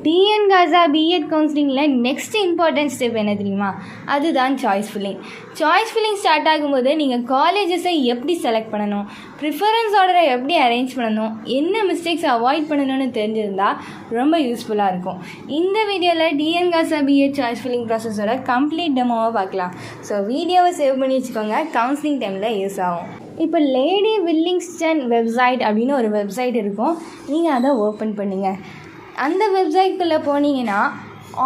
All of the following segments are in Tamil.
டிஎன் காசா பிஎட் கவுன்சிலிங்கில் நெக்ஸ்ட் இம்பார்ட்டன்ட் ஸ்டெப் என்ன தெரியுமா? அதுதான் choice filling. Choice filling start ஆகும்போது நீங்கள் காலேஜஸை எப்படி செலக்ட் பண்ணணும், ப்ரிஃபரன்ஸ் ஆர்டரை எப்படி அரேஞ்ச் பண்ணணும், என்ன மிஸ்டேக்ஸ் அவாய்ட் பண்ணணும்னு தெரிஞ்சிருந்தால் ரொம்ப யூஸ்ஃபுல்லாக இருக்கும். இந்த வீடியோவில் டிஎன் காசா பிஎட் சாய்ஸ் ஃபில்லிங் ப்ராசஸோட கம்ப்ளீட் டெமோவை பார்க்கலாம். ஸோ வீடியோவை சேவ் பண்ணி வச்சுக்கோங்க, கவுன்சிலிங் டைமில் யூஸ் ஆகும். இப்போ லேடி வில்லிங்ஸ்டன் வெப்சைட் அப்படின்னு ஒரு வெப்சைட் இருக்கும். நீங்கள் அதை ஓப்பன் பண்ணுங்கள். அந்த வெப்சைட்குள்ளே போனீங்கன்னா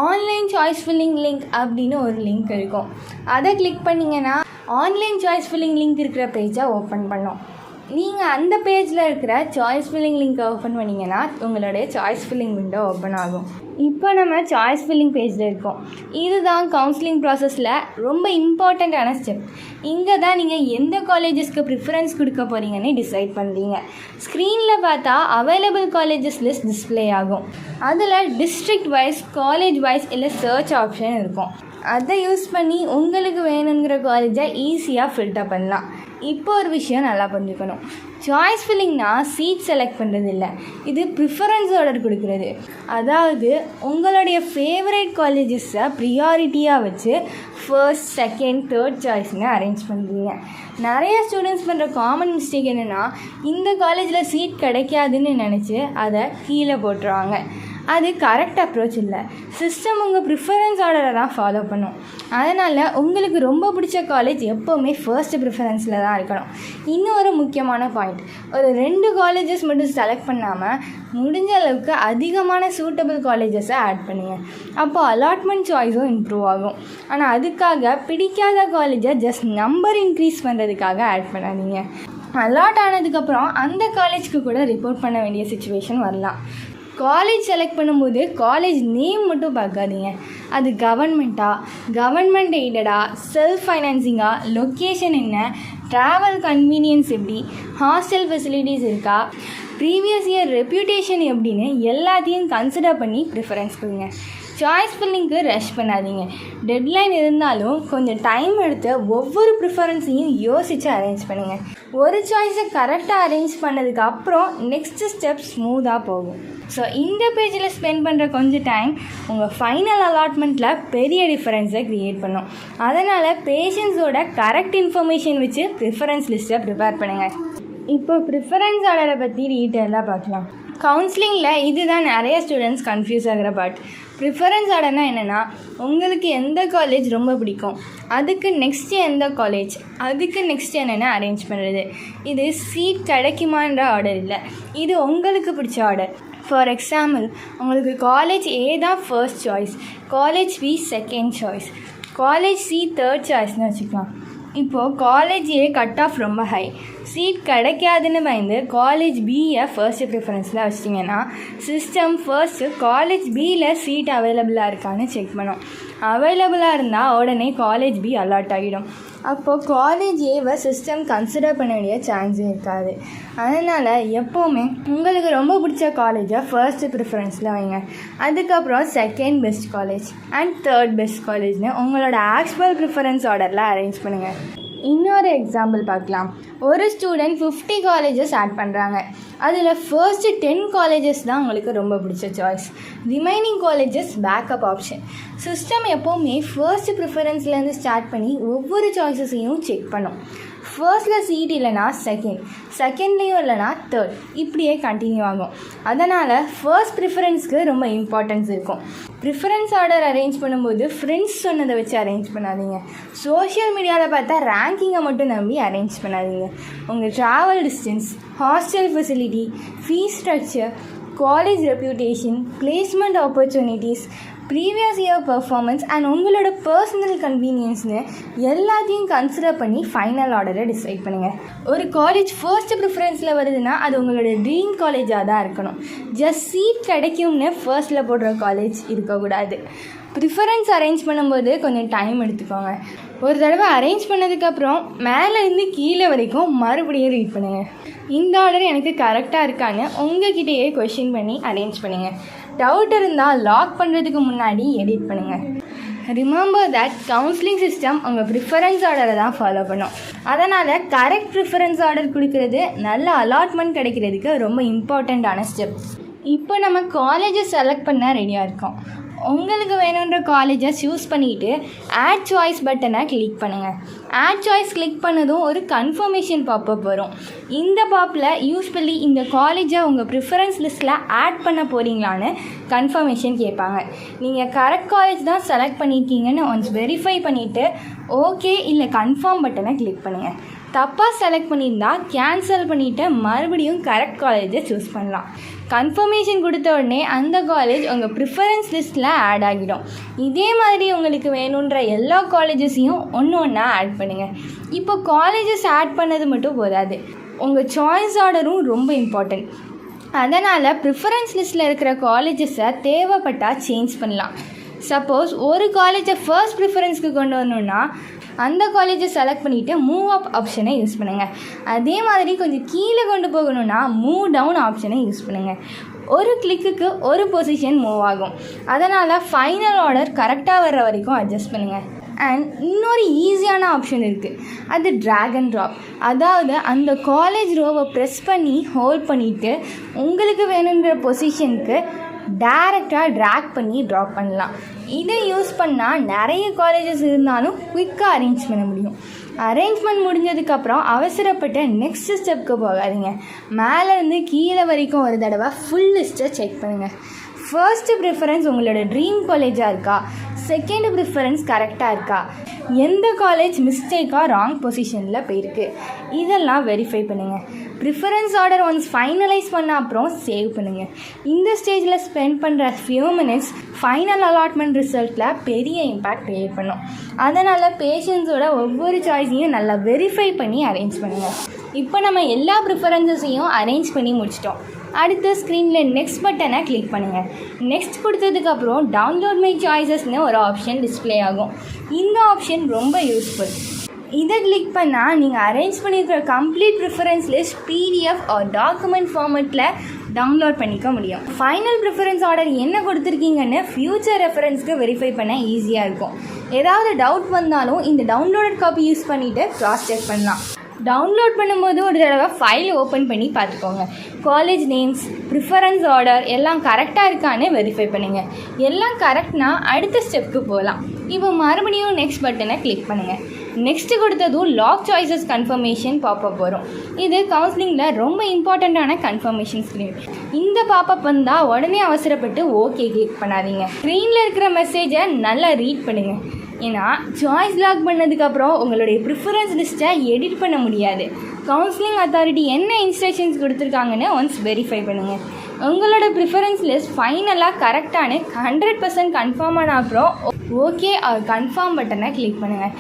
ஆன்லைன் சாய்ஸ் ஃபில்லிங் லிங்க் அப்படின்னு ஒரு லிங்க் இருக்கும். அதை கிளிக் பண்ணிங்கன்னா ஆன்லைன் சாய்ஸ் ஃபில்லிங் லிங்க் இருக்கிற பேஜை ஓப்பன் பண்ணோம். நீங்கள் அந்த பேஜில் இருக்கிற சாய்ஸ் ஃபில்லிங் லிங்க்கை ஓப்பன் பண்ணிங்கன்னா உங்களுடைய சாய்ஸ் ஃபில்லிங் விண்டோ ஓப்பன் ஆகும். இப்போ நம்ம சாய்ஸ் ஃபில்லிங் பேஜில் இருக்கோம். இதுதான் கவுன்சிலிங் ப்ராசஸில் ரொம்ப இம்பார்ட்டண்ட்டான ஸ்டெப். இங்கே தான் நீங்கள் எந்த காலேஜஸ்க்கு ப்ரிஃபரன்ஸ் கொடுக்க போகிறீங்கன்னு டிசைட் பண்ணுறீங்க. ஸ்க்ரீனில் பார்த்தா அவைலபிள் காலேஜஸ் லிஸ்ட் டிஸ்பிளே ஆகும். அதில் டிஸ்ட்ரிக்ட் வைஸ், காலேஜ் வைஸ் இல்லை சர்ச் ஆப்ஷன் இருக்கும். அதை யூஸ் பண்ணி உங்களுக்கு வேணுங்கிற காலேஜை ஈஸியாக ஃபில்டர் பண்ணலாம். இப்போ ஒரு விஷயம் நல்லா புரிஞ்சுக்கணும். சாய்ஸ் ஃபில்லிங்னா சீட் செலக்ட் பண்ணுறது இல்லை, இது ப்ரிஃபரன்ஸ் ஆர்டர் கொடுக்குறது. அதாவது உங்களுடைய ஃபேவரட் காலேஜஸை ப்ரியாரிட்டியாக வச்சு ஃபர்ஸ்ட், செகண்ட், தேர்ட் சாய்ஸ்னு அரேஞ்ச் பண்ணுறீங்க. நிறைய ஸ்டூடெண்ட்ஸ் பண்ணுற காமன் மிஸ்டேக் என்னென்னா, இந்த காலேஜில் சீட் கிடைக்காதுன்னு நினச்சி அதை கீழே போட்டுருவாங்க. அது கரெக்ட் அப்ரோச் இல்லை. சிஸ்டம் உங்கள் ப்ரிஃபரன்ஸ் ஆர்டரை தான் ஃபாலோ பண்ணும். அதனால் உங்களுக்கு ரொம்ப பிடிச்ச காலேஜ் எப்போவுமே ஃபர்ஸ்ட் ப்ரிஃபரன்ஸில் தான் இருக்கணும். இன்னொரு முக்கியமான பாயிண்ட், ஒரு 2 காலேஜஸ் மட்டும் செலக்ட் பண்ணாமல் முடிஞ்ச அளவுக்கு அதிகமான சூட்டபிள் காலேஜஸை ஆட் பண்ணுங்கள். அப்போ அலாட்மெண்ட் சாய்ஸும் இம்ப்ரூவ் ஆகும். ஆனால் அதுக்காக பிடிக்காத காலேஜை ஜஸ்ட் நம்பர் இன்க்ரீஸ் பண்ணுறதுக்காக ஆட் பண்ணாதீங்க. அலாட் ஆனதுக்கப்புறம் அந்த காலேஜ்க்கு கூட ரிப்போர்ட் பண்ண வேண்டிய சுச்சுவேஷன் வரலாம். காலேஜ் செலக்ட் பண்ணும்போது காலேஜ் நேம் மட்டும் பார்க்காதீங்க. அது கவர்மெண்ட் எய்டடா, செல்ஃப் ஃபைனான்சிங்கா, லொக்கேஷன் என்ன, ட்ராவல் கன்வீனியன்ஸ் எப்படி, ஹாஸ்டல் ஃபெசிலிட்டிஸ் இருக்கா, ப்ரீவியஸ் இயர் ரெப்யூட்டேஷன் எப்படின்னு எல்லாத்தையும் கன்சிடர் பண்ணி ப்ரிஃபரன்ஸ் கொடுங்க. சாய்ஸ் ஃபில்லிங்க்கு ரஷ் பண்ணாதீங்க. டெட்லைன் இருந்தாலும் கொஞ்சம் டைம் எடுத்து ஒவ்வொரு ப்ரிஃபரன்ஸையும் யோசித்து அரேஞ்ச் பண்ணுங்கள். ஒரு சாய்ஸை கரெக்டாக அரேஞ்ச் பண்ணதுக்கு அப்புறம் நெக்ஸ்ட்டு ஸ்டெப் ஸ்மூத்தாக போகும். ஸோ இந்த பேஜில் ஸ்பெண்ட் பண்ணுற கொஞ்சம் டைம் உங்கள் ஃபைனல் அலாட்மெண்ட்டில் பெரிய டிஃபரன்ஸை க்ரியேட் பண்ணும். அதனால் பேஷன்ஸோட கரெக்ட் இன்ஃபர்மேஷன் வச்சு ப்ரிஃபரன்ஸ் லிஸ்ட்டை ப்ரிப்பேர் பண்ணுங்கள். இப்போ ப்ரிஃபரன்ஸ் ஆர்டரை பற்றி டீட்டெயிலாக பார்க்கலாம். கவுன்சிலிங்கில் இதுதான் நிறைய ஸ்டூடெண்ட்ஸ் கன்ஃபியூஸ் ஆகிற பார்ட். ப்ரிஃபரன்ஸ் ஆர்டர்னால் என்னென்னா, உங்களுக்கு எந்த காலேஜ் ரொம்ப பிடிக்கும், அதுக்கு நெக்ஸ்ட்டு எந்த காலேஜ், அதுக்கு நெக்ஸ்ட் என்னென்ன அரேஞ்ச் பண்ணுறது. இது சீட் கிடைக்குமான்ற ஆர்டர் இல்லை, இது உங்களுக்கு பிடிச்ச ஆர்டர். ஃபார் எக்ஸாம்பிள், உங்களுக்கு காலேஜ் ஏ தான் first choice, college B second choice, college C third சாய்ஸ்னு வச்சுக்கலாம். இப்போது காலேஜ் ஏ கட் ஆஃப் ரொம்ப ஹை, சீட் கிடைக்காதுன்னு பயந்து காலேஜ் பியை ஃபர்ஸ்ட் ப்ரிஃபரன்ஸில் வச்சிட்டிங்கன்னா சிஸ்டம் ஃபர்ஸ்ட்டு காலேஜ் பியில் சீட் அவைலபிளாக இருக்கான்னு செக் பண்ணும். அவைலபிளாக இருந்தால் உடனே காலேஜ் பி அலாட் ஆகிடும். அப்போது காலேஜ் ஏவை சிஸ்டம் கன்சிடர் பண்ண வேண்டிய சான்ஸே இருக்காது. அதனால் எப்போவுமே உங்களுக்கு ரொம்ப பிடிச்ச காலேஜை ஃபர்ஸ்ட் ப்ரிஃபரன்ஸில் வைங்க. அதுக்கப்புறம் second best college and third best காலேஜ்னு உங்களோட ஆக்சுவல் ப்ரிஃபரன்ஸ் ஆர்டரில் அரேஞ்ச் பண்ணுங்கள். இன்னொரு எக்ஸாம்பிள் பார்க்கலாம். ஒரு ஸ்டூடெண்ட் 50 காலேஜஸ் ஆட் பண்ணுறாங்க. அதில் ஃபர்ஸ்ட்டு 10 காலேஜஸ் தான் உங்களுக்கு ரொம்ப பிடிச்ச choice, remaining colleges backup option. System எப்போவுமே ஃபர்ஸ்ட் ப்ரிஃபரன்ஸ்லேருந்து ஸ்டார்ட் பண்ணி ஒவ்வொரு சாய்ஸஸையும் செக் பண்ணும். ஃபர்ஸ்ட்டில் சீட் இல்லைனா செகண்ட்லேயும் இல்லைனா தேர்ட், இப்படியே கண்டினியூ ஆகும். அதனால் ஃபர்ஸ்ட் ப்ரிஃபரன்ஸ்க்கு ரொம்ப இம்பார்ட்டன்ஸ் இருக்கும். ப்ரிஃபரன்ஸ் ஆர்டர் அரேஞ்ச் பண்ணும்போது ஃப்ரெண்ட்ஸ் சொன்னதை வச்சு அரேஞ்ச் பண்ணாதீங்க. சோஷியல் மீடியாவில் பார்த்தா ரேங்கிங்கை மட்டும் நம்பி அரேஞ்ச் பண்ணாதீங்க. உங்கள் travel distance, hostel facility, fees structure, college reputation, placement opportunities, previous year performance and உங்களோட பர்சனல் கன்வீனியன்ஸ்னு எல்லாத்தையும் கன்சிடர் பண்ணி ஃபைனல் ஆர்டரை டிசைட் பண்ணுங்கள். ஒரு காலேஜ் ஃபர்ஸ்ட் ப்ரிஃபரன்ஸில் வருதுன்னா அது உங்களோட ட்ரீம் காலேஜாக தான் இருக்கணும். ஜஸ்ட் சீட் கிடைக்கும்னு ஃபர்ஸ்ட்டில் போடுற காலேஜ் இருக்கக்கூடாது. ப்ரிஃபரன்ஸ் அரேஞ்ச் பண்ணும்போது கொஞ்சம் டைம் எடுத்துக்கோங்க. ஒரு தடவை அரேஞ்ச் பண்ணதுக்கப்புறம் மேலேருந்து கீழே வரைக்கும் மறுபடியும் ரீட் பண்ணுங்கள். இந்த ஆர்டர் எனக்கு கரெக்டாக இருக்கான்னு உங்கள்கிட்டயே கொஷின் பண்ணி அரேஞ்ச் பண்ணுங்கள். டவுட் இருந்தால் லாக் பண்ணுறதுக்கு முன்னாடி எடிட் பண்ணுங்கள். ரிமெம்பர் தட் கவுன்சிலிங் சிஸ்டம் உங்கள் ப்ரிஃபரன்ஸ் ஆர்டரை தான் ஃபாலோ பண்ணும். அதனால் கரெக்ட் ப்ரிஃபரன்ஸ் ஆர்டர் கொடுக்கறது நல்ல அலாட்மெண்ட் கிடைக்கிறதுக்கு ரொம்ப இம்பார்ட்டண்ட்டான ஸ்டெப். இப்போ நம்ம காலேஜை செலக்ட் பண்ண ரெடியாக இருக்கோம். உங்களுக்கு வேணுன்ற காலேஜை சூஸ் பண்ணிவிட்டு ஆட் சாய்ஸ் பட்டனை கிளிக் பண்ணுங்கள். ஆட் சாய்ஸ் கிளிக் பண்ணதும் ஒரு கன்ஃபர்மேஷன் பாப்பப் வரும். இந்த பாப்பில் யூஸ்வலி இந்த காலேஜை உங்கள் ப்ரிஃபரன்ஸ் லிஸ்ட்டில் ஆட் பண்ண போகிறீங்களான்னு கன்ஃபர்மேஷன் கேட்பாங்க. நீங்கள் கரெக்ட் காலேஜ் தான் செலக்ட் பண்ணியிருக்கீங்கன்னு ஒன்ஸ் வெரிஃபை பண்ணிவிட்டு ஓகே இல்லை கன்ஃபார்ம் பட்டனை கிளிக் பண்ணுங்கள். தப்பாக செலக்ட் பண்ணியிருந்தால் கேன்சல் பண்ணிவிட்டு மறுபடியும் கரெக்ட் காலேஜை சூஸ் பண்ணலாம். கன்ஃபர்மேஷன் கொடுத்த உடனே அந்த காலேஜ் உங்கள் ப்ரிஃபரன்ஸ் லிஸ்ட்டில் ஆட் ஆகிடும். இதே மாதிரி உங்களுக்கு வேணுன்ற எல்லா காலேஜஸையும் ஒன்று ஒன்றா ஆட் பண்ணுங்கள். இப்போ காலேஜஸ் ஆட் பண்ணது மட்டும் போதாது, உங்கள் சாய்ஸ் ஆர்டரும் ரொம்ப இம்பார்ட்டண்ட். அதனால் ப்ரிஃபரன்ஸ் லிஸ்ட்டில் இருக்கிற காலேஜஸை தேவைப்பட்டால் சேஞ்ச் பண்ணலாம். சப்போஸ் ஒரு காலேஜை ஃபர்ஸ்ட் ப்ரிஃபரன்ஸ்க்கு கொண்டு வரணுன்னா அந்த காலேஜை செலக்ட் பண்ணிவிட்டு மூவ் அப் ஆப்ஷனை யூஸ் பண்ணுங்கள். அதே மாதிரி கொஞ்சம் கீழே கொண்டு போகணுன்னா மூவ் டவுன் ஆப்ஷனை யூஸ் பண்ணுங்கள். ஒரு கிளிக்குக்கு ஒரு பொசிஷன் மூவ் ஆகும். அதனால் ஃபைனல் ஆர்டர் கரெக்டாக வர்ற வரைக்கும் அட்ஜஸ்ட் பண்ணுங்கள். அண்ட் இன்னொரு ஈஸியான ஆப்ஷன் இருக்குது, அது ட்ராக் அண்ட் ட்ராப். அதாவது அந்த காலேஜ் ரோவை ப்ரெஸ் பண்ணி ஹோல்ட் பண்ணிவிட்டு உங்களுக்கு வேணுன்ற பொசிஷனுக்கு டைரெக்டாக ட்ராக் பண்ணி ட்ராப் பண்ணலாம். இதை யூஸ் பண்ணால் நிறைய காலேஜஸ் இருந்தாலும் குயிக்காக அரேஞ்ச் பண்ண முடியும். அரேஞ்ச்மெண்ட் முடிஞ்சதுக்கப்புறம் அவசரப்பட்டு நெக்ஸ்ட் ஸ்டெப்புக்கு போகாதீங்க. மேலேருந்து கீழே வரைக்கும் ஒரு தடவை ஃபுல் லிஸ்ட்டை செக் பண்ணுங்கள். ஃபர்ஸ்ட்டு ப்ரிஃபரன்ஸ் உங்களோட ட்ரீம் காலேஜாக இருக்கா, செகண்ட் ப்ரிஃபரன்ஸ் கரெக்டாக இருக்கா, எந்த காலேஜ் மிஸ்டேக்காக ராங் பொசிஷனில் போயிருக்கு, இதெல்லாம் வெரிஃபை பண்ணுங்கள். ப்ரிஃபரன்ஸ் ஆர்டர் ஒன்ஸ் ஃபைனலைஸ் பண்ண அப்புறம் சேவ் பண்ணுங்கள். இந்த ஸ்டேஜில் ஸ்பெண்ட் பண்ணுற ஃபியூ மினிட்ஸ் ஃபைனல் அலாட்மெண்ட் ரிசல்ட்டில் பெரிய இம்பேக்ட் க்ரியேட் பண்ணும். அதனால் பேஷன்ஸோட ஒவ்வொரு சாய்ஸையும் நல்லா வெரிஃபை பண்ணி அரேஞ்ச் பண்ணுங்கள். இப்போ நம்ம எல்லா ப்ரிஃபரன்ஸஸையும் அரேஞ்ச் பண்ணி முடிச்சிட்டோம். அடுத்த ஸ்க்ரீனில் நெக்ஸ்ட் பட்டனை கிளிக் பண்ணுங்கள். நெக்ஸ்ட் கொடுத்ததுக்கப்புறம் டவுன்லோட் மை சாய்ஸஸ்னு ஒரு ஆப்ஷன் டிஸ்பிளே ஆகும். இந்த ஆப்ஷன் ரொம்ப யூஸ்ஃபுல். இதை கிளிக் பண்ணால் நீங்கள் அரேஞ்ச் பண்ணியிருக்கிற complete preference list PDF or document ஃபார்மெட்டில் டவுன்லோட் பண்ணிக்க முடியும். ஃபைனல் ப்ரிஃபரன்ஸ் ஆர்டர் என்ன கொடுத்துருக்கீங்கன்னு ஃப்யூச்சர் ரெஃபரன்ஸ்க்கு வெரிஃபை பண்ண ஈஸியாக இருக்கும். ஏதாவது டவுட் வந்தாலும் இந்த டவுன்லோடட் காப்பி யூஸ் பண்ணிவிட்டு க்ராஸ் செக் பண்ணலாம். டவுன்லோட் பண்ணும்போது ஒரு தடவை ஃபைல் ஓப்பன் பண்ணி பார்த்துக்கோங்க. காலேஜ் நேம்ஸ், ப்ரிஃபரன்ஸ் ஆர்டர் எல்லாம் கரெக்டாக இருக்கான்னு வெரிஃபை பண்ணுங்கள். எல்லாம் கரெக்ட்னா அடுத்த ஸ்டெப்புக்கு போகலாம். இப்போ மறுபடியும் நெக்ஸ்ட் பட்டனை கிளிக் பண்ணுங்கள். நெக்ஸ்ட்டு கொடுத்ததும் லாக் சாய்ஸஸ் கன்ஃபர்மேஷன் பாப்பப் வரும். இது கவுன்சிலிங்கில் ரொம்ப இம்பார்ட்டண்ட்டான கன்ஃபர்மேஷன் ஸ்க்ரீன். இந்த பாப்பப் வந்தால் உடனே அவசரப்பட்டு ஓகே கிளிக் பண்ணாதீங்க. ஸ்க்ரீனில் இருக்கிற மெசேஜை நல்லா ரீட் பண்ணுங்கள். ஏன்னா சாய்ஸ் லாக் பண்ணதுக்கப்புறம் உங்களுடைய ப்ரிஃபரன்ஸ் லிஸ்ட்டை எடிட் பண்ண முடியாது. கவுன்சிலிங் அத்தாரிட்டி என்ன இன்ஸ்ட்ரக்ஷன்ஸ் கொடுத்துருக்காங்கன்னு ஒன்ஸ் வெரிஃபை பண்ணுங்கள். உங்களோட ப்ரிஃபரன்ஸ் லிஸ்ட் ஃபைனலாக கரெக்டானு 100% கன்ஃபார்ம் ஆன அப்புறம் ஓகே கன்ஃபார்ம் பட்டனை கிளிக் பண்ணுங்கள்.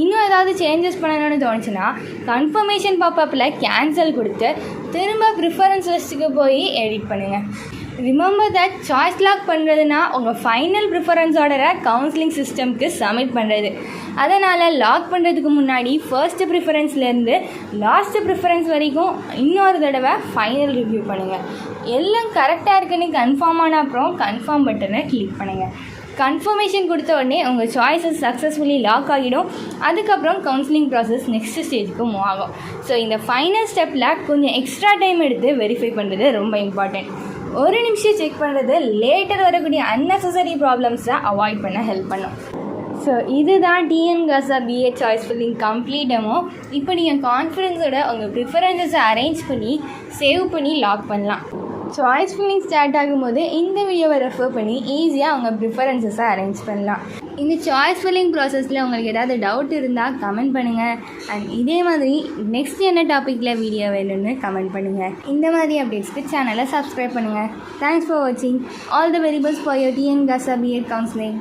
இன்னும் ஏதாவது சேஞ்சஸ் பண்ணணும்னு தோணுச்சுன்னா கன்ஃபர்மேஷன் பாப்பப்பில் கேன்சல் கொடுத்து திரும்ப ப்ரிஃபரன்ஸ் லிஸ்ட்டுக்கு போய் எடிட் பண்ணுங்கள். ரிமெம்பர் தட் சாய்ஸ் லாக் பண்ணுறதுனா உங்கள் ஃபைனல் ப்ரிஃபரன்ஸ் ஆர்டரை கவுன்சிலிங் சிஸ்டம்க்கு சப்மிட் பண்ணுறது. அதனால் லாக் பண்ணுறதுக்கு முன்னாடி ஃபர்ஸ்ட்டு ப்ரிஃபரன்ஸ்லேருந்து லாஸ்ட்டு ப்ரிஃபரன்ஸ் வரைக்கும் இன்னொரு தடவை ஃபைனல் ரிவ்யூ பண்ணுங்கள். எல்லாம் கரெக்டாக இருக்குன்னு கன்ஃபார்ம் ஆன அப்புறம் கன்ஃபார்ம் பட்டனை கிளிக் பண்ணுங்கள். கன்ஃபர்மேஷன் கொடுத்த உடனே உங்கள் சாய்ஸஸ் சக்ஸஸ்ஃபுல்லி லாக் ஆகிடும். அதுக்கப்புறம் கவுன்சிலிங் ப்ராசஸ் நெக்ஸ்ட் ஸ்டேஜுக்கு மூவ் ஆகும். ஸோ இந்த ஃபைனல் ஸ்டெப்பில் கொஞ்சம் எக்ஸ்ட்ரா டைம் எடுத்து வெரிஃபை பண்ணுறது ரொம்ப இம்பார்ட்டண்ட். ஒரு நிமிஷம் செக் பண்ணுறது லேட்டர் வரக்கூடிய அன்னெசரி ப்ராப்ளம்ஸை அவாய்ட் பண்ண ஹெல்ப் பண்ணும். ஸோ இதுதான் TNGASA BA choice filling complete demo. இப்போ நீங்கள் கான்ஃபிடன்ஸோட உங்கள் ப்ரிஃபரன்ஸஸை அரேஞ்ச் பண்ணி சேவ் பண்ணி லாக் பண்ணலாம். சாய்ஸ் ஃபில்லிங் ஸ்டார்ட் ஆகும்போது இந்த வீடியோவை ரெஃபர் பண்ணி ஈஸியாக உங்கள் ப்ரிஃபரன்ஸஸை அரேஞ்ச் பண்ணலாம். இந்த சாய்ஸ் ஃபில்லிங் ப்ராசஸில் உங்களுக்கு ஏதாவது டவுட் இருந்தால் கமெண்ட் பண்ணுங்கள். அண்ட் இதே மாதிரி நெக்ஸ்ட் என்ன டாப்பிக்கில் வீடியோ வேணும்னு கமெண்ட் பண்ணுங்கள். இந்த மாதிரி அப்டேட்ஸ்க்கு சேனலை சப்ஸ்கிரைப் பண்ணுங்கள். தேங்க்ஸ் ஃபார் வாட்சிங். All the very best for your TNGASA BA counselling.